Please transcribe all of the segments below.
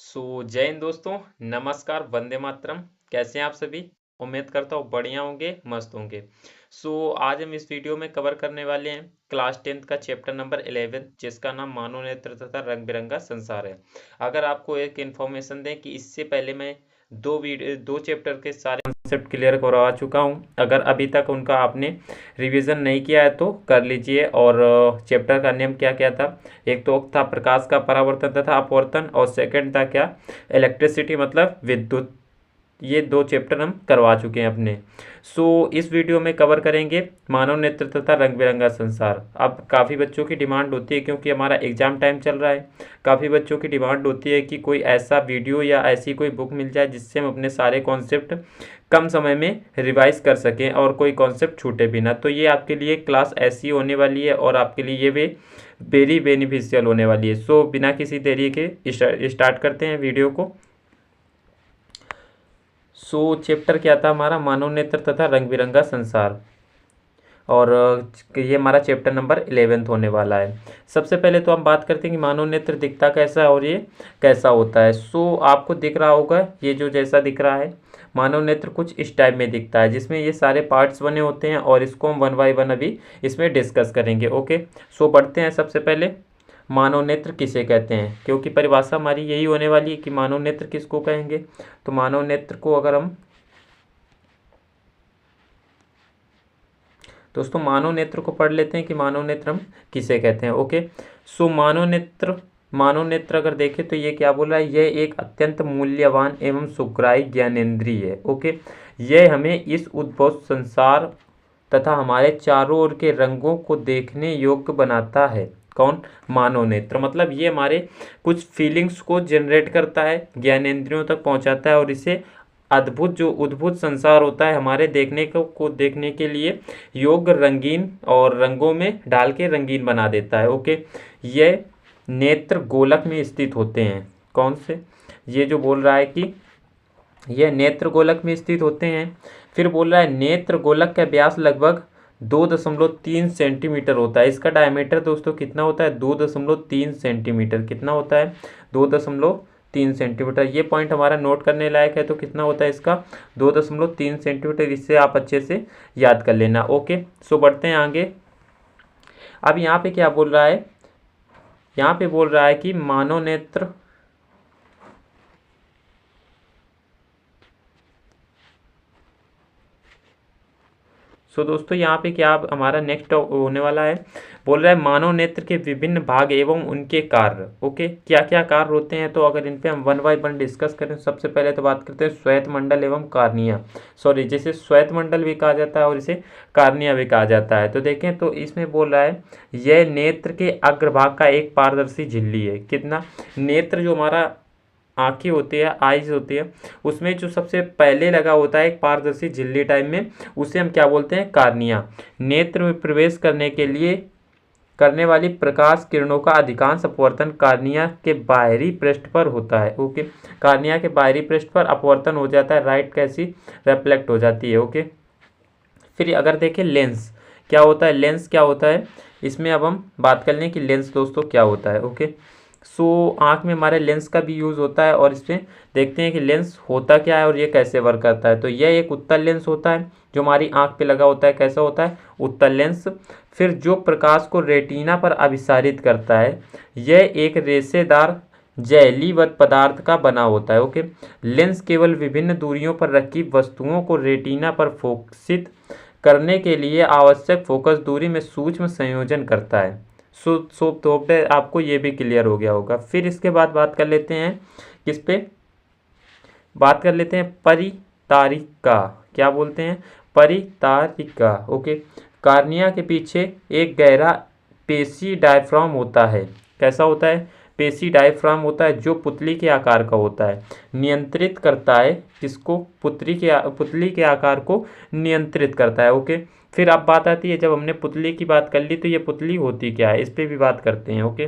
जय हिंद दोस्तों। नमस्कार, वंदे मातरम। कैसे हैं आप सभी? उम्मीद करता हूँ बढ़िया होंगे, मस्त होंगे। आज हम इस वीडियो में कवर करने वाले हैं क्लास 10th का चैप्टर नंबर 11, जिसका नाम मानव नेत्र तथा रंग बिरंगा संसार है। अगर आपको एक इन्फॉर्मेशन दें कि इससे पहले मैं दो चैप्टर के सारे कॉन्सेप्ट क्लियर करवा चुका हूँ। अगर अभी तक उनका आपने रिवीजन नहीं किया है तो कर लीजिए। और चैप्टर का नेम क्या क्या था? एक तो था प्रकाश का परावर्तन तथा अपवर्तन, और सेकंड था क्या? इलेक्ट्रिसिटी मतलब विद्युत। ये दो चैप्टर हम करवा चुके हैं अपने। इस वीडियो में कवर करेंगे मानव नेत्र तथा रंग बिरंगा संसार। अब काफ़ी बच्चों की डिमांड होती है, क्योंकि हमारा एग्जाम टाइम चल रहा है, काफ़ी बच्चों की डिमांड होती है कि कोई ऐसा वीडियो या ऐसी कोई बुक मिल जाए जिससे हम अपने सारे कॉन्सेप्ट कम समय में रिवाइज कर सकें और कोई कॉन्सेप्ट छूटे भी ना। तो ये आपके लिए क्लास ऐसी होने वाली है और आपके लिए ये वेरी बेनिफिशियल होने वाली है। बिना किसी देरी के स्टार्ट करते हैं वीडियो को। चैप्टर क्या था हमारा? मानव नेत्र तथा रंग बिरंगा संसार। और ये हमारा चैप्टर नंबर 11 होने वाला है। सबसे पहले तो हम बात करते हैं कि मानव नेत्र दिखता कैसा है और ये कैसा होता है। आपको दिख रहा होगा, ये जो जैसा दिख रहा है मानव नेत्र कुछ इस टाइप में दिखता है, जिसमें ये सारे पार्ट्स बने होते हैं और इसको हम 1 बाय 1 अभी इसमें डिस्कस करेंगे। ओके, बढ़ते हैं। सबसे पहले मानव नेत्र किसे कहते हैं, क्योंकि परिभाषा हमारी यही होने वाली है कि मानव नेत्र किसको कहेंगे। तो मानव नेत्र को अगर हम दोस्तों मानव नेत्र को पढ़ लेते हैं कि मानव नेत्र हम किसे कहते हैं। ओके, मानव नेत्र अगर देखें तो ये क्या बोल रहा है? यह एक अत्यंत मूल्यवान एवं सुग्राही ज्ञानेंद्रिय है। ओके, यह हमें इस उद्भव संसार तथा हमारे चारों ओर के रंगों को देखने योग्य बनाता है। कौन? मानव नेत्र। मतलब ये हमारे कुछ फीलिंग्स को जनरेट करता है, ज्ञानेंद्रियों तक पहुंचाता है और इसे अद्भुत जो उद्भुत संसार होता है हमारे देखने को देखने के लिए योग्य रंगीन और रंगों में डाल के रंगीन बना देता है। ओके, ये नेत्र गोलक में स्थित होते हैं। कौन से? ये जो बोल रहा है कि यह नेत्र गोलक में स्थित होते हैं। फिर बोल रहा है नेत्र गोलक का व्यास लगभग 2.3 सेंटीमीटर होता है। इसका डायमीटर दोस्तों कितना होता है? 2.3 सेंटीमीटर। कितना होता है? 2.3 सेंटीमीटर। ये पॉइंट हमारा नोट करने लायक है। तो कितना होता है इसका? 2.3 सेंटीमीटर। इससे आप अच्छे से याद कर लेना। ओके, बढ़ते हैं आगे। अब यहाँ पे क्या बोल रहा है? यहाँ पे बोल रहा है कि मानव नेत्र दोस्तों यहाँ पे क्या हमारा नेक्स्ट होने वाला है? बोल रहा है मानव नेत्र के विभिन्न भाग एवं उनके कार्य। ओके, क्या क्या कार्य होते हैं? तो अगर इन पे हम 1 बाय 1 डिस्कस करें, सबसे पहले तो बात करते हैं श्वेत मंडल एवं कार्निया। जिसे श्वेत मंडल भी कहा जाता है और इसे कार्निया भी कहा जाता है। तो देखें तो इसमें बोल रहा है यह नेत्र के अग्रभाग का एक पारदर्शी झिल्ली है। कितना? नेत्र जो हमारा आँखें होती है, आइज होती है, उसमें जो सबसे पहले लगा होता है एक पारदर्शी झिल्ली टाइप में, उसे हम क्या बोलते हैं? कार्निया। नेत्र में प्रवेश करने के लिए करने वाली प्रकाश किरणों का अधिकांश अपवर्तन कार्निया के बाहरी पृष्ठ पर होता है। ओके, कार्निया के बाहरी पृष्ठ पर अपवर्तन हो जाता है, राइट कैसी रिफ्लेक्ट हो जाती है। ओके, फिर अगर देखें लेंस क्या होता है? लेंस क्या होता है इसमें अब हम बात कर लें कि लेंस दोस्तों क्या होता है। ओके, आँख में हमारे लेंस का भी यूज़ होता है और इसमें देखते हैं कि लेंस होता क्या है और ये कैसे वर्क करता है। तो यह एक उत्तल लेंस होता है जो हमारी आँख पे लगा होता है। कैसा होता है? उत्तल लेंस। फिर जो प्रकाश को रेटिना पर अभिसारित करता है, यह एक रेशेदार जेलीवत पदार्थ का बना होता है। ओके, लेंस केवल विभिन्न दूरियों पर रखी वस्तुओं को रेटिना पर फोकसित करने के लिए आवश्यक फोकस दूरी में सूक्ष्म संयोजन करता है। तो आपको ये भी क्लियर हो गया होगा। फिर इसके बाद बात कर लेते हैं किस पे? बात कर लेते हैं परितारिका। क्या बोलते हैं? परितारिका। ओके, कार्निया के पीछे एक गहरा पेशी डायफ्राम होता है। कैसा होता है? पेशी डायफ्राम होता है जो पुतली के आकार का होता है। नियंत्रित करता है किसको? पुतली के आकार को नियंत्रित करता है। ओके, फिर अब बात आती है, जब हमने पुतली की बात कर ली तो ये पुतली होती क्या है, इस पर भी बात करते हैं। ओके,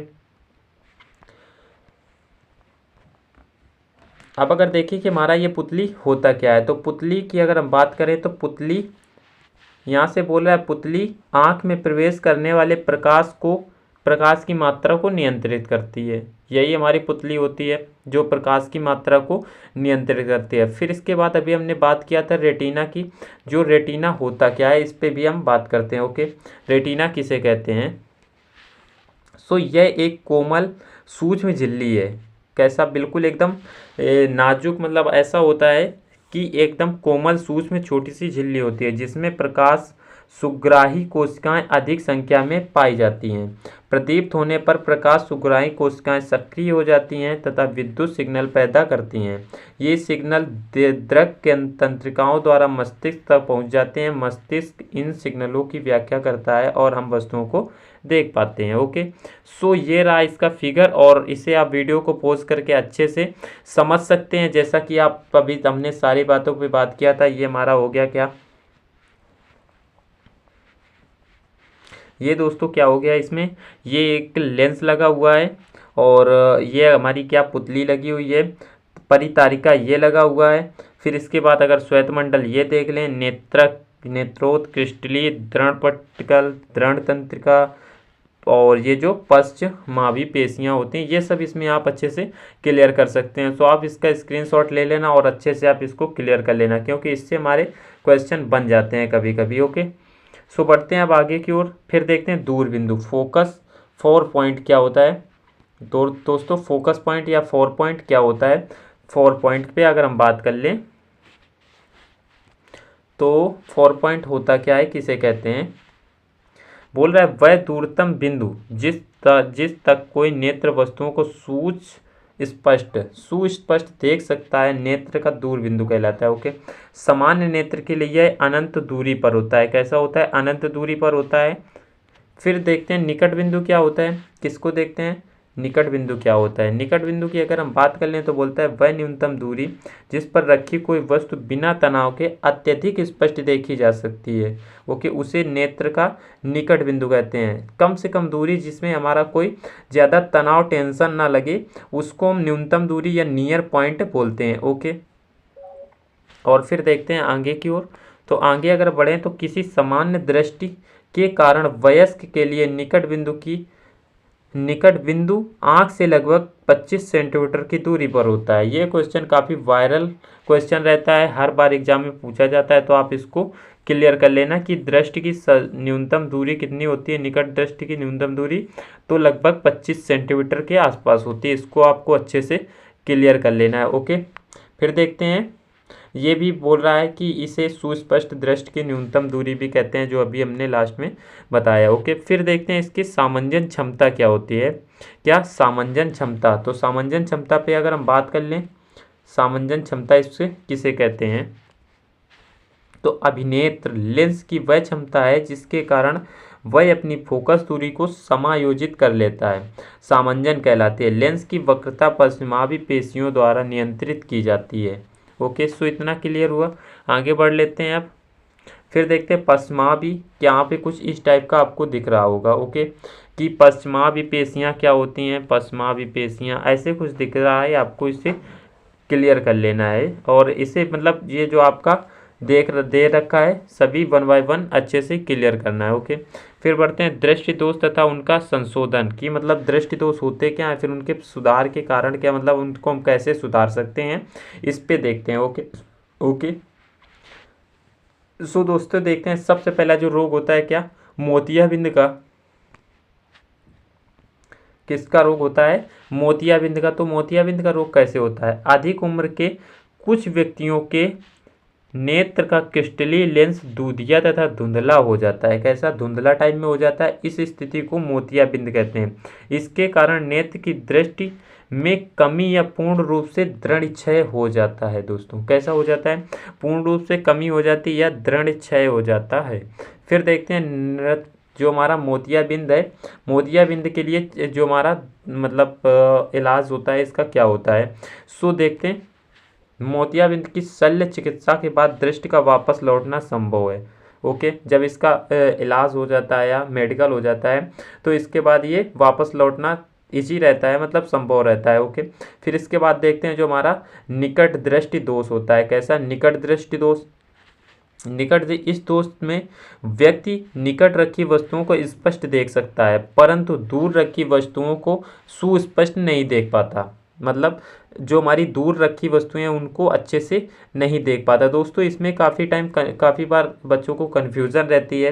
अब अगर देखिए कि हमारा ये पुतली होता क्या है, तो पुतली की अगर हम बात करें तो पुतली यहाँ से बोल रहा है पुतली आँख में प्रवेश करने वाले प्रकाश को प्रकाश की मात्रा को नियंत्रित करती है। यही हमारी पुतली होती है जो प्रकाश की मात्रा को नियंत्रित करती है। फिर इसके बाद अभी हमने बात किया था रेटिना की। जो रेटिना होता क्या है, इस पे भी हम बात करते हैं। ओके, रेटिना किसे कहते हैं? सो यह एक कोमल सूक्ष्म झिल्ली है। कैसा? बिल्कुल एकदम नाजुक, मतलब ऐसा होता है कि एकदम कोमल सूक्ष्म छोटी सी झिल्ली होती है जिसमें प्रकाश सुग्राही कोशिकाएं अधिक संख्या में पाई जाती हैं। प्रदीप्त होने पर प्रकाश सुग्राही कोशिकाएं सक्रिय हो जाती हैं तथा विद्युत सिग्नल पैदा करती हैं। ये सिग्नल दृक तंत्रिकाओं द्वारा मस्तिष्क तक पहुंच जाते हैं। मस्तिष्क इन सिग्नलों की व्याख्या करता है और हम वस्तुओं को देख पाते हैं। ओके, सो ये रहा इसका फिगर, और इसे आप वीडियो को पॉज करके अच्छे से समझ सकते हैं। जैसा कि आप अभी हमने सारी बातों पे बात किया था। ये हमारा हो गया क्या, ये दोस्तों क्या हो गया, इसमें ये एक लेंस लगा हुआ है और ये हमारी क्या पुतली लगी हुई है, परितारिका ये लगा हुआ है। फिर इसके बाद अगर श्वेतमंडल ये देख लें, नेत्रोत्कृष्टलीय दृढ़पट्टिकल दृढ़ तंत्रिका और ये जो पश्चमावी पेशियां होती हैं, ये सब इसमें आप अच्छे से क्लियर कर सकते हैं। सो आप इसका स्क्रीनशॉट ले लेना और अच्छे से आप इसको क्लियर कर लेना, क्योंकि इससे हमारे क्वेश्चन बन जाते हैं कभी कभी। ओके, सो बढ़ते हैं अब आगे की ओर। फिर देखते हैं दूर बिंदु, फोकस 4 पॉइंट क्या होता है। दोस्तों फोकस पॉइंट या 4 पॉइंट क्या होता है। 4 पॉइंट पे अगर हम बात कर लें तो 4 पॉइंट होता क्या है, किसे कहते हैं? बोल रहा है वह दूरतम बिंदु जिस तक कोई नेत्र वस्तुओं को सुस्पष्ट देख सकता है, नेत्र का दूर बिंदु कहलाता है। ओके, सामान्य नेत्र के लिए यह अनंत दूरी पर होता है। कैसा होता है? अनंत दूरी पर होता है। फिर देखते हैं निकट बिंदु क्या होता है। किसको देखते हैं? निकट बिंदु क्या होता है। निकट बिंदु की अगर हम बात कर लें तो बोलता है वह न्यूनतम दूरी जिस पर रखी कोई वस्तु बिना तनाव के अत्यधिक स्पष्ट देखी जा सकती है। ओके, उसे नेत्र का निकट बिंदु कहते हैं। कम से कम दूरी जिसमें हमारा कोई ज़्यादा तनाव टेंशन ना लगे, उसको हम न्यूनतम दूरी या नियर पॉइंट बोलते हैं। ओके, और फिर देखते हैं आगे की ओर। तो आगे अगर बढ़ें तो किसी सामान्य दृष्टि के कारण वयस्क के लिए निकट बिंदु आंख से लगभग 25 सेंटीमीटर की दूरी पर होता है। ये क्वेश्चन काफ़ी वायरल क्वेश्चन रहता है, हर बार एग्जाम में पूछा जाता है, तो आप इसको क्लियर कर लेना कि दृष्टि की न्यूनतम दूरी कितनी होती है। निकट दृष्टि की न्यूनतम दूरी तो लगभग 25 सेंटीमीटर के आसपास होती है। इसको आपको अच्छे से क्लियर कर लेना है। ओके, फिर देखते हैं, ये भी बोल रहा है कि इसे सुस्पष्ट दृष्टि की न्यूनतम दूरी भी कहते हैं, जो अभी हमने लास्ट में बताया। ओके, फिर देखते हैं इसकी सामंजन क्षमता क्या होती है। क्या? सामंजन क्षमता। तो सामंजन क्षमता पे अगर हम बात कर लें, सामंजन क्षमता इससे किसे कहते हैं? तो अभिनेत्र लेंस की वह क्षमता है जिसके कारण वह अपनी फोकस दूरी को समायोजित कर लेता है, सामंजन कहलाती है। लेंस की वक्रता पश्चिमावी पेशियों द्वारा नियंत्रित की जाती है। ओके, सो इतना क्लियर हुआ। आगे बढ़ लेते हैं अब। फिर देखते हैं पश्चिमावी, यहाँ पे कुछ इस टाइप का आपको दिख रहा होगा। ओके, कि पश्चिमावी पेशियाँ क्या होती हैं। पश्चिमावी पेशियाँ ऐसे कुछ दिख रहा है, आपको इसे क्लियर कर लेना है। और इसे मतलब ये जो आपका दे रखा है सभी 1 बाय 1 अच्छे से क्लियर करना है। ओके, फिर बढ़ते हैं दृष्टि दोष तथा उनका संशोधन की, मतलब दृष्टि दोष होते क्या है, फिर उनके सुधार के कारण क्या, मतलब उनको हम कैसे सुधार सकते हैं, इस पे देखते हैं। ओके, सो दोस्तों देखते हैं सबसे पहला जो रोग होता है क्या, मोतियाबिंद का। किसका रोग होता है? मोतियाबिंद का। तो मोतियाबिंद का रोग कैसे होता है? अधिक उम्र के कुछ व्यक्तियों के नेत्र का क्रिस्टलीय लेंस दूधिया तथा धुंधला हो जाता है। कैसा? धुंधला टाइप में हो जाता है। इस स्थिति को मोतियाबिंद कहते हैं। इसके कारण नेत्र की दृष्टि में कमी या पूर्ण रूप से दृढ़ क्षय हो जाता है। दोस्तों कैसा हो जाता है? पूर्ण रूप से कमी हो जाती है या दृढ़ क्षय हो जाता है। फिर देखते हैं जो हमारा मोतियाबिंद है, मोतियाबिंद के लिए जो हमारा मतलब इलाज होता है, इसका क्या होता है। सो देखते हैं, मोतियाबिंद की शल्य चिकित्सा के बाद दृष्टि का वापस लौटना संभव है। ओके, जब इसका इलाज हो जाता है या मेडिकल हो जाता है तो इसके बाद ये वापस लौटना इजी रहता है, मतलब संभव रहता है। ओके, फिर इसके बाद देखते हैं जो हमारा निकट दृष्टि दोष होता है। कैसा? निकट दृष्टि दोष। निकट इस दोष में व्यक्ति निकट रखी वस्तुओं को स्पष्ट देख सकता है, परंतु दूर रखी वस्तुओं को सुस्पष्ट नहीं देख पाता। मतलब जो हमारी दूर रखी वस्तुएं हैं उनको अच्छे से नहीं देख पाता। दोस्तों इसमें काफ़ी बार बच्चों को कन्फ्यूज़न रहती है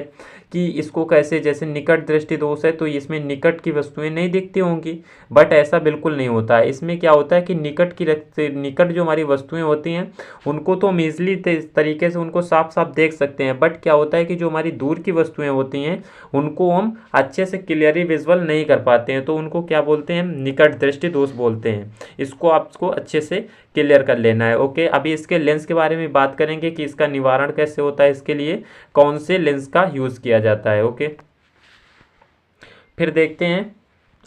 कि इसको कैसे, जैसे निकट दृष्टि दोष है तो इसमें निकट की वस्तुएं नहीं दिखती होंगी, बट ऐसा बिल्कुल नहीं होता है। इसमें क्या होता है कि निकट जो हमारी वस्तुएं होती हैं उनको तो हम ईजिली तरीके से उनको साफ साफ देख सकते हैं, बट क्या होता है कि जो हमारी दूर की वस्तुएं होती हैं उनको हम अच्छे से क्लियरली विजुअल नहीं कर पाते हैं, तो उनको क्या बोलते हैं, निकट दृष्टि दोष बोलते हैं। इसको आपको अच्छे से क्लियर कर लेना है। ओके, अभी इसके लेंस के बारे में बात करेंगे कि इसका निवारण कैसे होता है, इसके लिए कौन से लेंस का यूज़ किया जाता है। ओके, फिर देखते हैं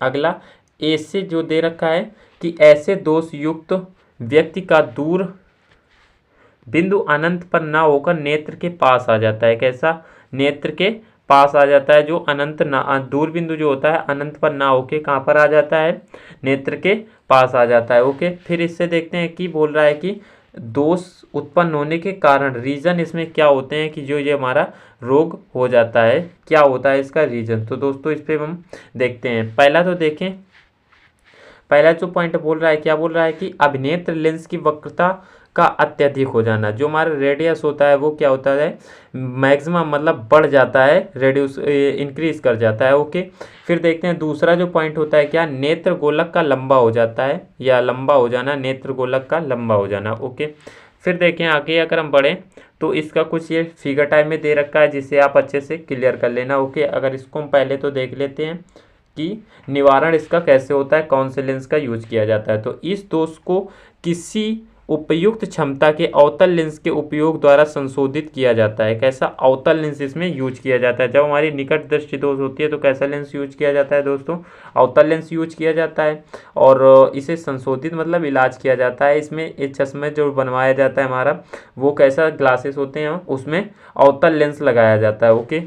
अगला, ऐसे जो दे रखा है कि ऐसे दोष युक्त व्यक्ति का दूर बिंदु अनंत पर ना होकर नेत्र के पास आ जाता है। कैसा, नेत्र के पास आ जाता है। जो अनंत ना दूर बिंदु जो होता है अनंत पर ना होके कहाँ पर आ जाता है, नेत्र के पास आ जाता है। ओके, फिर इससे देखते हैं कि बोल रहा है कि दोष उत्पन्न होने के कारण, रीजन इसमें क्या होते हैं कि जो ये हमारा रोग हो जाता है, क्या होता है इसका रीजन। तो दोस्तों इस पर हम देखते हैं। पहला तो देखें, पहला जो पॉइंट बोल रहा है, क्या बोल रहा है कि अभिनेत्र लेंस की वक्रता का अत्यधिक हो जाना। जो हमारा रेडियस होता है वो क्या होता है, मैक्सिमम मतलब बढ़ जाता है, रेड्यूस इंक्रीज कर जाता है। ओके, फिर देखते हैं दूसरा जो पॉइंट होता है क्या, नेत्र गोलक का लंबा हो जाता है, या लंबा हो जाना, नेत्र गोलक का लंबा हो जाना। ओके, फिर देखें आगे अगर हम बढ़ें तो इसका कुछ ये फिगर टाइप में दे रखा है जिसे आप अच्छे से क्लियर कर लेना। ओके, अगर इसको हम पहले तो देख लेते हैं कि निवारण इसका कैसे होता है, कौन से लेंस का यूज किया जाता है। तो इस दोष को किसी उपयुक्त क्षमता के अवतल लेंस के उपयोग द्वारा संशोधित किया जाता है। कैसा, अवतल लेंस इसमें यूज किया जाता है। जब हमारी निकट दृष्टि दोष होती है तो कैसा लेंस यूज किया जाता है दोस्तों, अवतल लेंस यूज किया जाता है, और इसे संशोधित मतलब इलाज किया जाता है। इसमें एक चश्मे जो बनवाया जाता है हमारा, वो कैसा ग्लासेस होते हैं उसमें अवतल लेंस लगाया जाता है। ओके,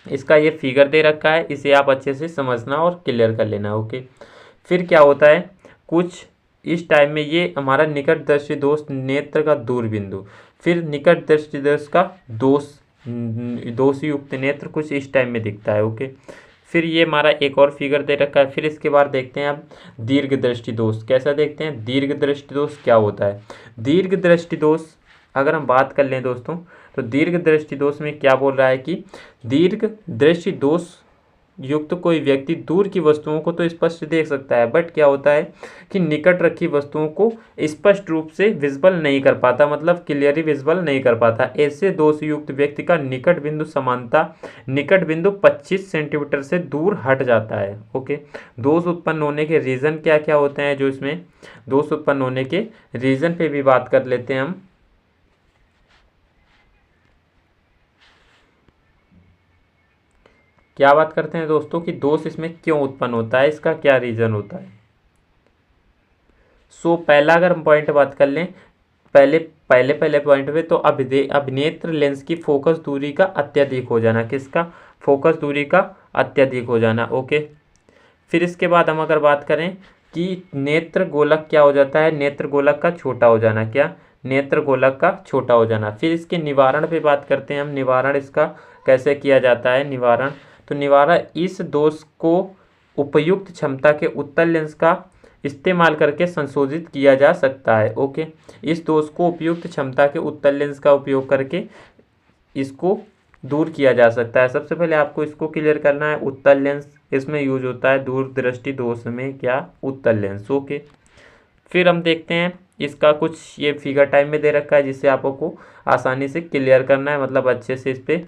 इसका ये फिगर दे रखा है, इसे आप अच्छे से समझना और क्लियर कर लेना। ओके, फिर क्या होता है, कुछ इस टाइम में ये हमारा निकट दृष्टि दोष नेत्र का दूर बिंदु, फिर निकट दृष्टि दोष का दोष युक्त नेत्र कुछ इस टाइम में दिखता है। ओके, फिर ये हमारा एक और फिगर दे रखा है। फिर इसके बाद देखते हैं अब दीर्घ दृष्टि दोष। कैसा देखते हैं, दीर्घ दृष्टि दोष क्या होता है। दीर्घ दृष्टि दोष अगर हम बात कर लें दोस्तों, तो दीर्घ दृष्टि दोष में क्या बोल रहा है कि दीर्घ दृष्टि दोष युक्त कोई व्यक्ति दूर की वस्तुओं को तो स्पष्ट देख सकता है, बट क्या होता है कि निकट रखी वस्तुओं को स्पष्ट रूप से विजिबल नहीं कर पाता, मतलब क्लियरली विजिबल नहीं कर पाता। ऐसे दोष युक्त व्यक्ति का निकट बिंदु समानता निकट बिंदु 25 सेंटीमीटर से दूर हट जाता है। ओके, दोष उत्पन्न होने के रीज़न क्या क्या होते हैं, जो इसमें दोष उत्पन्न होने के रीज़न पे भी बात कर लेते हैं हम। क्या बात करते हैं दोस्तों कि दोष इसमें क्यों उत्पन्न होता है, इसका क्या रीजन होता है। सो पहला अगर हम पॉइंट बात कर लें, पहले पॉइंट में, तो अभिनेत्र लेंस की फोकस दूरी का अत्यधिक हो जाना। किसका, फोकस दूरी का अत्यधिक हो जाना। ओके, फिर इसके बाद हम अगर बात करें कि नेत्र गोलक क्या हो जाता है, नेत्र गोलक का छोटा हो जाना। क्या, नेत्र गोलक का छोटा हो जाना। फिर इसके निवारण पे बात करते हैं हम, निवारण इसका कैसे किया जाता है। निवारण, तो निवारण इस दोष को उपयुक्त क्षमता के उत्तल लेंस का इस्तेमाल करके संशोधित किया जा सकता है। ओके, इस दोष को उपयुक्त क्षमता के उत्तल लेंस का उपयोग करके इसको दूर किया जा सकता है। सबसे पहले आपको इसको क्लियर करना है, उत्तल लेंस इसमें यूज होता है दूर दृष्टि दोष में, क्या, उत्तल लेंस। ओके, फिर हम देखते हैं इसका कुछ ये फिगर टाइम में दे रखा है जिससे आपको आसानी से क्लियर करना है, मतलब अच्छे से इस पर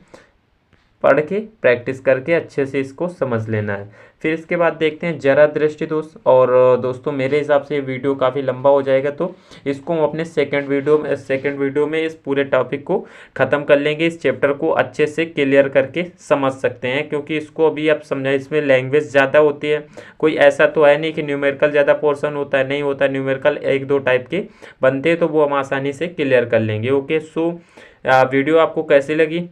पढ़ के प्रैक्टिस करके अच्छे से इसको समझ लेना है। फिर इसके बाद देखते हैं जरा दृष्टि दोष। और दोस्तों मेरे हिसाब से ये वीडियो काफ़ी लंबा हो जाएगा, तो इसको हम अपने सेकंड वीडियो में इस पूरे टॉपिक को ख़त्म कर लेंगे। इस चैप्टर को अच्छे से क्लियर करके समझ सकते हैं, क्योंकि इसको अभी आप समझा, इसमें लैंग्वेज ज़्यादा होती है। कोई ऐसा तो है नहीं कि न्यूमेरिकल ज़्यादा पोर्शन होता है, नहीं होता। न्यूमेरिकल 1-2 टाइप के बनते हैं, तो वो हम आसानी से क्लियर कर लेंगे। ओके, सो वीडियो आपको कैसी लगी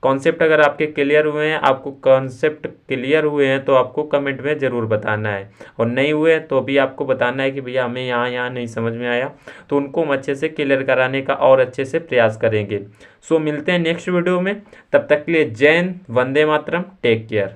कॉन्सेप्ट अगर आपके क्लियर हुए हैं, आपको कॉन्सेप्ट क्लियर हुए हैं तो आपको कमेंट में ज़रूर बताना है, और नहीं हुए तो भी आपको बताना है कि भैया हमें यहाँ यहाँ नहीं समझ में आया, तो उनको हम अच्छे से क्लियर कराने का और अच्छे से प्रयास करेंगे। सो मिलते हैं नेक्स्ट वीडियो में, तब तक के लिए जय हिंद, वंदे मातरम, टेक केयर।